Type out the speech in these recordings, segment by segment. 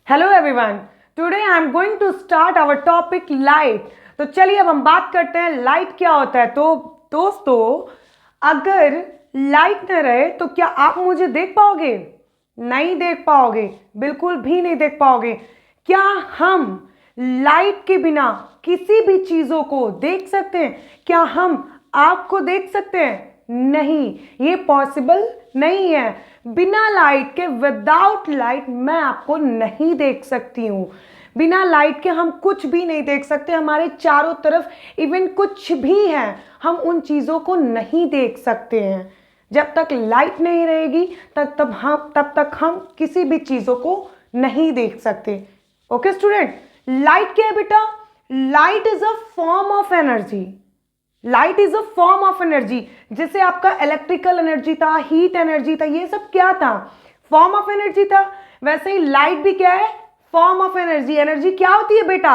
Hello everyone, today I am going to start our topic light. तो चलिए अब हम बात करते हैं लाइट क्या होता है। तो दोस्तों, अगर लाइट न रहे तो क्या आप मुझे देख पाओगे? नहीं देख पाओगे, बिल्कुल भी नहीं देख पाओगे। क्या हम लाइट के बिना किसी भी चीजों को देख सकते हैं? क्या हम आपको देख सकते हैं? नहीं, ये पॉसिबल नहीं है। बिना लाइट के, विदाउट लाइट मैं आपको नहीं देख सकती हूं। बिना लाइट के हम कुछ भी नहीं देख सकते। हमारे चारों तरफ इवन कुछ भी है, हम उन चीजों को नहीं देख सकते हैं। जब तक लाइट नहीं रहेगी तब तक हम किसी भी चीजों को नहीं देख सकते। ओके स्टूडेंट, लाइट क्या है बेटा? Light is a form of energy. Light is a form of energy. जैसे आपका इलेक्ट्रिकल एनर्जी था, हीट एनर्जी था, ये सब क्या था? फॉर्म ऑफ एनर्जी था। वैसे ही लाइट भी क्या है? Form of energy. एनर्जी क्या होती है बेटा?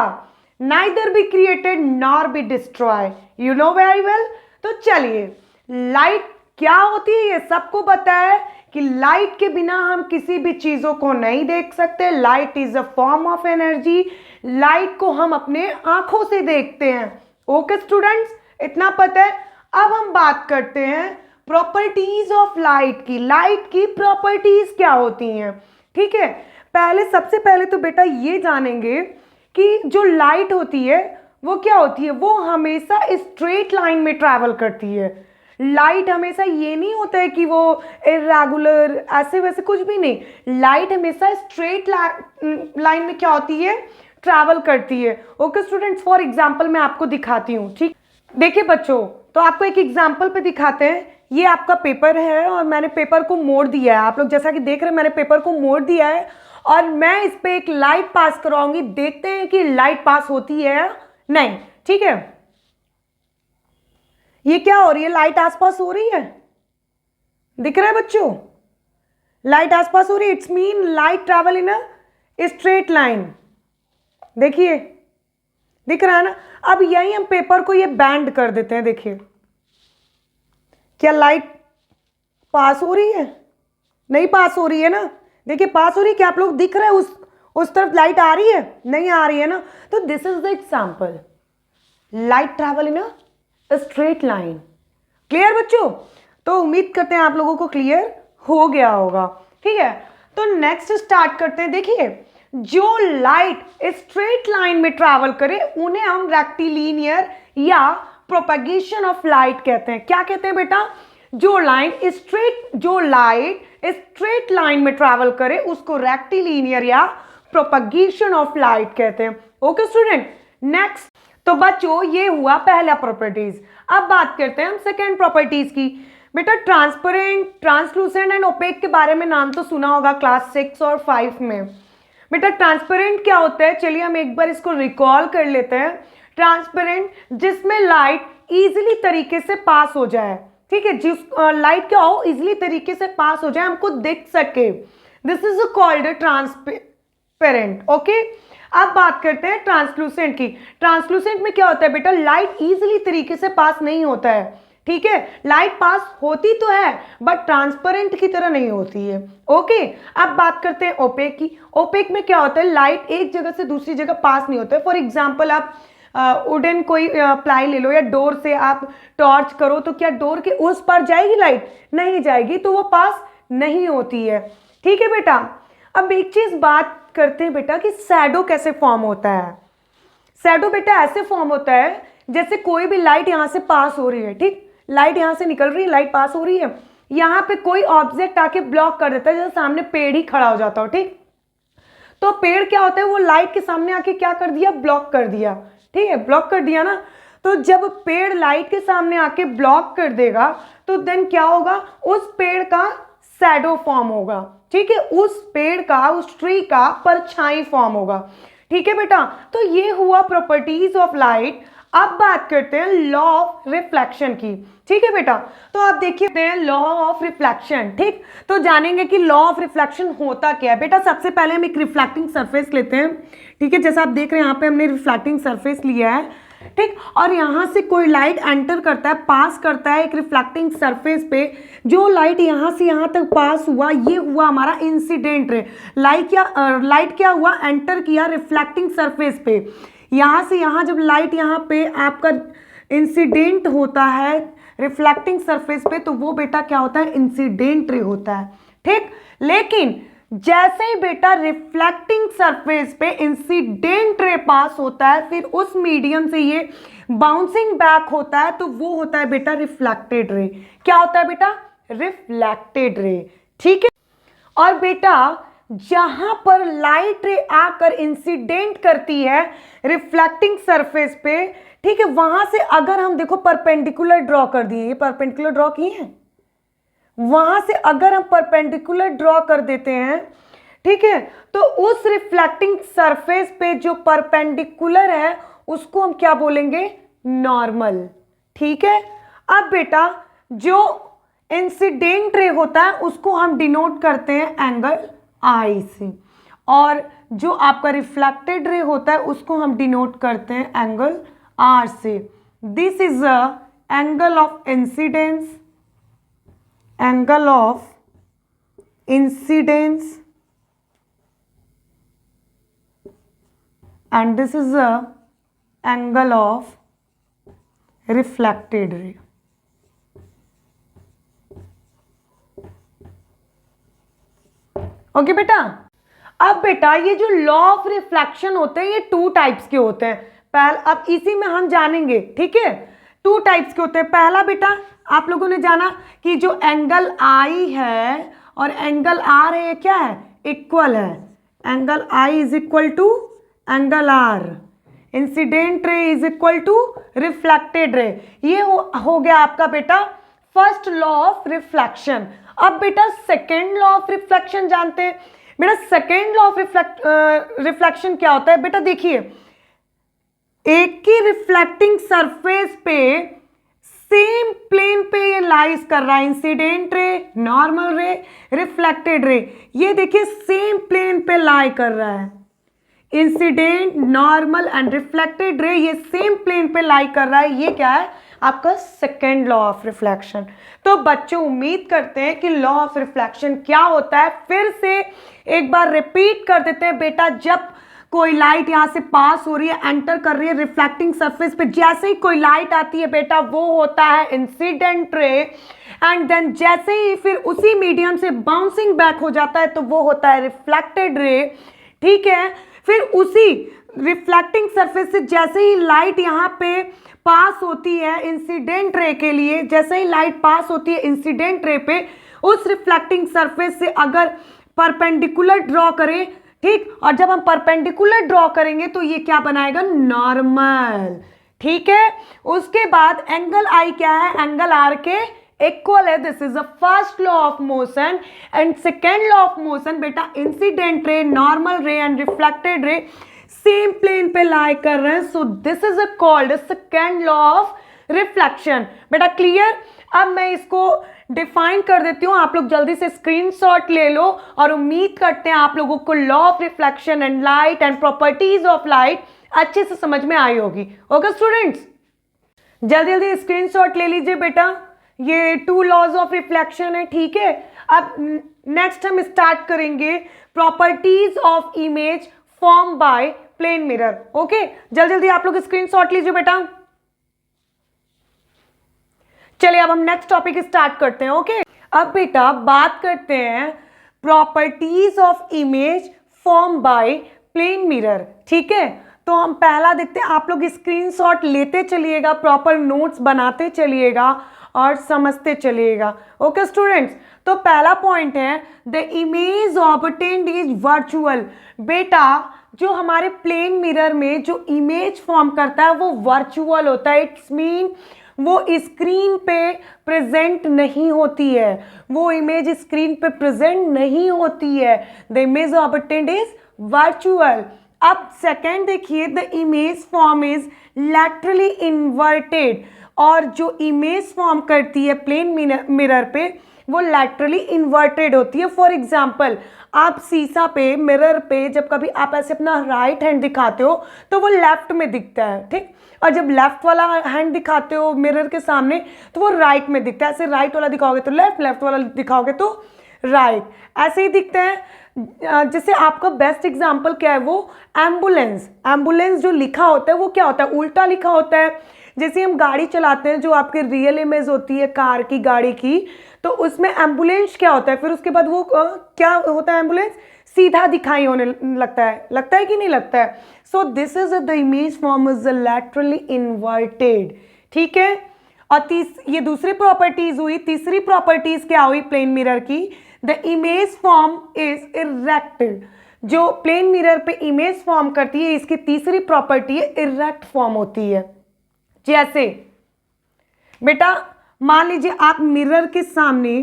Neither be created nor be destroy. You know very well. तो चलिए, लाइट क्या होती है ये सबको पता है कि लाइट के बिना हम किसी भी चीजों को नहीं देख सकते। Light is a form of energy. Light को हम अपने आंखों से देखते हैं। ओके स्टूडेंट्स, इतना पता है। अब हम बात करते हैं प्रॉपर्टीज ऑफ लाइट की। लाइट की प्रॉपर्टीज क्या होती हैं? ठीक है, सबसे पहले तो बेटा ये जानेंगे कि जो लाइट होती है वो क्या होती है। वो हमेशा स्ट्रेट लाइन में ट्रैवल करती है। लाइट हमेशा ये नहीं होता है कि वो इरेगुलर ऐसे वैसे, कुछ भी नहीं। लाइट हमेशा स्ट्रेट लाइन में क्या होती है? ट्रैवल करती है। ओके स्टूडेंट्स, फॉर एग्जाम्पल मैं आपको दिखाती हूँ। ठीक, देखिए बच्चों, तो आपको एक एग्जाम्पल पे दिखाते हैं। ये आपका पेपर है और मैंने पेपर को मोड़ दिया है। आप लोग जैसा कि देख रहे हैं, मैंने पेपर को मोड़ दिया है और मैं इस पे एक लाइट पास कराऊंगी। देखते हैं कि लाइट पास होती है या नहीं। ठीक है, ये क्या हो रही है? लाइट आसपास हो रही है, दिख रहा है बच्चों? लाइट आसपास हो रही है। It's mean light travel in a straight line. देखिए, दिख रहा है ना? अब यही हम पेपर को ये बैंड कर देते हैं। देखिए, क्या लाइट पास हो रही है? नहीं पास हो रही है ना? देखिए, पास हो रही है। क्या आप लोग दिख रहा है उस तरफ लाइट आ रही है? नहीं आ रही है ना? तो this is the example, light travel in a straight line. Clear बच्चों? तो उम्मीद करते हैं आप लोगों को क्लियर हो गया होगा। ठीक है, तो नेक्स्ट स्टार्ट करते हैं। देखिए, जो लाइट स्ट्रेट लाइन में ट्रैवल करे उन्हें हम रेक्टिलिनियर या प्रोपेगेशन ऑफ लाइट कहते हैं। क्या कहते हैं बेटा? जो लाइट स्ट्रेट लाइन में ट्रैवल करे उसको रेक्टिलिनियर या प्रोपेगेशन ऑफ लाइट कहते हैं। Okay student, next. तो बच्चों, ये हुआ पहला प्रॉपर्टीज। अब बात करते हैं हम सेकेंड प्रॉपर्टीज की। बेटा, ट्रांसपेरेंट, ट्रांसलूसेंट एंड ओपेक के बारे में नाम तो सुना होगा क्लास 6 और 5 में। बेटा, ट्रांसपेरेंट क्या होता है? चलिए हम एक बार इसको रिकॉल कर लेते हैं। ट्रांसपेरेंट, जिसमें लाइट इजीली तरीके से पास हो जाए। ठीक है, जिस लाइट क्या हो, इजीली तरीके से पास हो जाए, हमको दिख सके। This is called transparent. Okay, अब बात करते हैं ट्रांसलूसेंट की। ट्रांसलूसेंट में क्या होता है बेटा? लाइट इजीली तरीके से पास नहीं होता है। ठीक है, लाइट पास होती तो है बट ट्रांसपेरेंट की तरह नहीं होती है। ओके, अब बात करते हैं ओपेक की। ओपेक में क्या होता है? लाइट एक जगह से दूसरी जगह पास नहीं होता है। फॉर एग्जांपल, आप वुडन कोई प्लाई ले लो या डोर से आप टॉर्च करो, तो क्या डोर के उस पार जाएगी लाइट? नहीं जाएगी, तो वो पास नहीं होती है। ठीक है बेटा, अब एक चीज बात करते हैं बेटा कि शैडो कैसे फॉर्म होता है। शैडो बेटा ऐसे फॉर्म होता है जैसे कोई भी लाइट यहां से पास हो रही है। ठीक, लाइट यहां से निकल रही है, लाइट पास हो रही है, यहां पे कोई ऑब्जेक्ट आके ब्लॉक कर देता है। जैसे सामने पेड़ ही खड़ा हो जाता हो। ठीक, तो पेड़ क्या होता है? वो लाइट के सामने आके क्या कर दिया? ब्लॉक कर दिया। ठीक है, ब्लॉक कर दिया ना? तो जब पेड़ लाइट के सामने आके ब्लॉक कर देगा तो देन क्या होगा? उस पेड़ का शैडो फॉर्म होगा। ठीक है, उस पेड़ का, उस ट्री का परछाई फॉर्म होगा। ठीक है बेटा, तो ये हुआ प्रॉपर्टीज ऑफ लाइट। अब बात करते हैं लॉ ऑफ रिफ्लेक्शन की। ठीक है बेटा, तो आप देखिए लॉ ऑफ रिफ्लेक्शन। ठीक, तो जानेंगे कि लॉ ऑफ रिफ्लेक्शन होता क्या है। बेटा, सबसे पहले हम एक रिफ्लेक्टिंग सरफेस लेते हैं। ठीक है, जैसा आप देख रहे हैं यहाँ पे हमने रिफ्लेक्टिंग सरफेस लिया है। ठीक। और यहाँ से कोई लाइट एंटर करता है, पास करता है एक रिफ्लेक्टिंग सरफेस पे, जो लाइट यहाँ से यहाँ तक पास हुआ, ये हुआ हमारा इंसिडेंट रे। लाइट क्या हुआ, एंटर किया रिफ्लेक्टिंग सरफेस पे। यहाँ से यहाँ जब लाइट यहाँ पे आपका इंसिडेंट होता है रिफ्लेक्टिंग सरफेस पे, तो वो बेटा क्या होता है, इंसिडेंट रे होता है। ठीक। लेकिन जैसे ही बेटा रिफ्लेक्टिंग सरफेस पे इंसिडेंट रे पास होता है, फिर उस मीडियम से ये बाउंसिंग बैक होता है, तो वो होता है बेटा रिफ्लेक्टेड रे। क्या होता है बेटा, रिफ्लेक्टेड रे। ठीक है। और बेटा जहां पर लाइट रे आकर इंसिडेंट करती है रिफ्लेक्टिंग सरफेस पे, ठीक है, वहां से अगर हम देखो परपेंडिकुलर ड्रॉ कर दिए, ये परपेंडिकुलर ड्रॉ किए हैं, वहां से अगर हम परपेंडिकुलर ड्रॉ कर देते हैं, ठीक है, तो उस रिफ्लेक्टिंग सरफेस पे जो परपेंडिकुलर है उसको हम क्या बोलेंगे, नॉर्मल। ठीक है। अब बेटा जो इंसिडेंट रे होता है उसको हम डिनोट करते हैं एंगल आई से, और जो आपका रिफ्लेक्टेड रे होता है उसको हम डिनोट करते हैं एंगल आर से। This is a angle of incidence, angle of incidence, and this is a angle of reflected ray. Okay बेटा। अब बेटा ये जो लॉ ऑफ रिफ्लेक्शन होते हैं ये टू टाइप्स के होते हैं। अब इसी में हम जानेंगे, ठीक है, टू टाइप्स के होते हैं। पहला बेटा आप लोगों ने जाना कि जो एंगल आई है और एंगल आर है, क्या है, इक्वल है। Angle i is equal to angle r, incident ray is equal to reflected ray. ये हो गया आपका बेटा फर्स्ट लॉ ऑफ रिफ्लेक्शन। अब बेटा सेकेंड लॉ ऑफ रिफ्लेक्शन जानते हैं। बेटा सेकेंड लॉ ऑफ रिफ्लेक्शन क्या होता है, बेटा देखिए, एक ही रिफ्लेक्टिंग सरफेस पे सेम प्लेन पे ये लाइज कर रहा है, इंसिडेंट रे, नॉर्मल रे, रिफ्लेक्टेड रे, ये देखिए सेम प्लेन पे लाई कर रहा है। Incident, normal and reflected ray ये सेम प्लेन पे लाई कर रहा है। ये क्या है, आपका सेकेंड लॉ ऑफ रिफ्लेक्शन। तो बच्चों उम्मीद करते हैं कि लॉ ऑफ रिफ्लेक्शन क्या होता है, फिर से एक बार रिपीट कर देते हैं बेटा। जब कोई लाइट यहां से पास हो रही है, एंटर कर रही है रिफ्लेक्टिंग सरफेस पे, जैसे ही कोई लाइट आती है बेटा वो होता है इंसिडेंट रे, एंड देन जैसे ही फिर उसी मीडियम से बाउंसिंग बैक हो जाता है तो वो होता है रिफ्लेक्टेड रे। ठीक है। फिर उसी रिफ्लेक्टिंग सरफेस से जैसे ही लाइट यहां पे पास होती है इंसिडेंट रे के लिए, जैसे ही लाइट पास होती है इंसिडेंट रे पे, उस रिफ्लेक्टिंग सरफेस से अगर परपेंडिकुलर ड्रॉ करें, ठीक, और जब हम परपेंडिकुलर ड्रॉ करेंगे तो ये क्या बनाएगा, नॉर्मल। ठीक है। उसके बाद एंगल आई क्या है, एंगल आर के इक्वल है। This is the first law of motion. And second law of motion बेटा, incident ray, normal ray and reflected ray same plane पे लाई कर रहे हैं, so this is called second law of reflection. बेटा clear. अब मैं इसको define कर देती हूं, आप लोग जल्दी से स्क्रीनशॉट ले लो, और उम्मीद करते हैं आप लोगों को law of reflection and light and properties of light अच्छे से समझ में आई होगी। ओके स्टूडेंट्स, जल्दी जल्दी स्क्रीनशॉट ले लीजिए बेटा। ये टू लॉज ऑफ रिफ्लेक्शन है। ठीक है। अब नेक्स्ट हम स्टार्ट करेंगे properties of image form by plane mirror. Okay, जल्दी जल्दी आप लोग स्क्रीनशॉट लीजिए बेटा। चलिए अब हम नेक्स्ट टॉपिक स्टार्ट करते हैं। ओके, अब बेटा बात करते हैं properties of image form by plane mirror. ठीक है, तो हम पहला देखते हैं, आप लोग स्क्रीनशॉट लेते चलिएगा, प्रॉपर नोट्स बनाते चलिएगा और समझते चलिएगा। ओके स्टूडेंट्स, तो पहला पॉइंट है the image obtained is virtual. बेटा जो हमारे प्लेन मिरर में जो इमेज फॉर्म करता है वो वर्चुअल होता है। इट्स मीन वो स्क्रीन पे प्रेजेंट नहीं होती है, वो इमेज स्क्रीन पे प्रेजेंट नहीं होती है। The image obtained is virtual. अब सेकेंड देखिए, the image form is laterally inverted. और जो इमेज फॉर्म करती है प्लेन मिरर पे वो लैटरली इन्वर्टेड होती है। फॉर एग्जाम्पल, आप शीशा पे, मिरर पे जब कभी आप ऐसे अपना राइट हैंड दिखाते हो तो वो लेफ्ट में दिखता है, ठीक, और जब लेफ्ट वाला हैंड दिखाते हो मिरर के सामने तो वो राइट में दिखता है। ऐसे राइट वाला दिखाओगे तो लेफ्ट, लेफ्ट वाला दिखाओगे तो राइट, ऐसे ही दिखते हैं। जैसे आपका बेस्ट एग्जाम्पल क्या है, वो एम्बुलेंस। एम्बुलेंस जो लिखा होता है वो क्या होता है, उल्टा लिखा होता है। जैसे हम गाड़ी चलाते हैं, जो आपकी रियल इमेज होती है कार की, गाड़ी की, तो उसमें एम्बुलेंस क्या होता है, फिर उसके बाद वो क्या होता है, एम्बुलेंस सीधा दिखाई होने लगता है कि नहीं लगता है। सो this is the image form is laterally inverted, ठीक है। और ये दूसरी प्रॉपर्टीज हुई। तीसरी प्रॉपर्टीज क्या हुई प्लेन मिरर की, the image form is erect. जो प्लेन मिरर पे इमेज फॉर्म करती है, इसकी तीसरी प्रॉपर्टी है इरेक्ट फॉर्म होती है। जैसे बेटा मान लीजिए आप मिरर के सामने,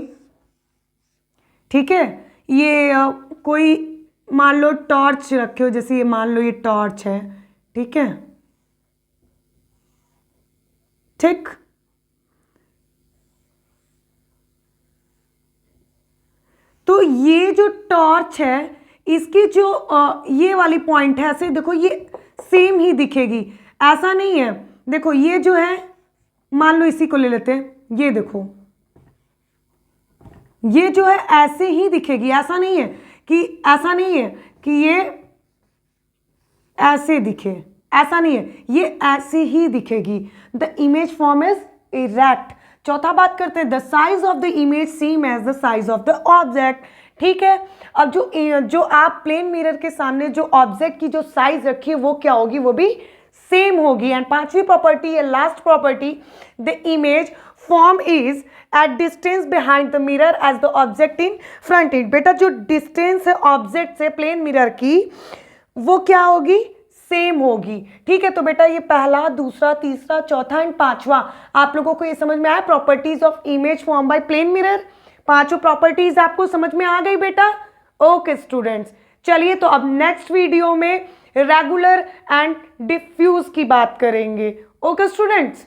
ठीक है, ये कोई मान लो टॉर्च रखे हो, जैसे ये मान लो ये टॉर्च है, ठीक है, ठीक। तो ये जो टॉर्च है, इसकी जो ये वाली पॉइंट है, ऐसे देखो ये सेम ही दिखेगी, ऐसा नहीं है। देखो ये जो है, मान लो इसी को ले लेते हैं, ये देखो ये जो है ऐसे ही दिखेगी, ऐसा नहीं है कि ये ऐसे दिखे, ऐसा नहीं है, ये ऐसे ही दिखेगी। The image form is erect. चौथा बात करते हैं, the size of the image same as the size of the object, ठीक है। अब जो आप प्लेन मिरर के सामने जो ऑब्जेक्ट की जो साइज रखी है वो क्या होगी, वो भी सेम होगी। एंड पांचवी प्रॉपर्टी है, last property, the image form is at distance behind the mirror as the object in front it. बेटा जो डिस्टेंस है ऑब्जेक्ट से प्लेन मिरर की, वो क्या होगी, सेम होगी, ठीक है। तो बेटा ये पहला, दूसरा, तीसरा, चौथा एंड पांचवा आप लोगों को ये समझ में आया, properties of image form by plane mirror. पांचों प्रॉपर्टीज आपको समझ में आ गई बेटा। ओके स्टूडेंट्स, चलिए तो अब नेक्स्ट वीडियो में रेगुलर एंड डिफ्यूज की बात करेंगे। Okay students.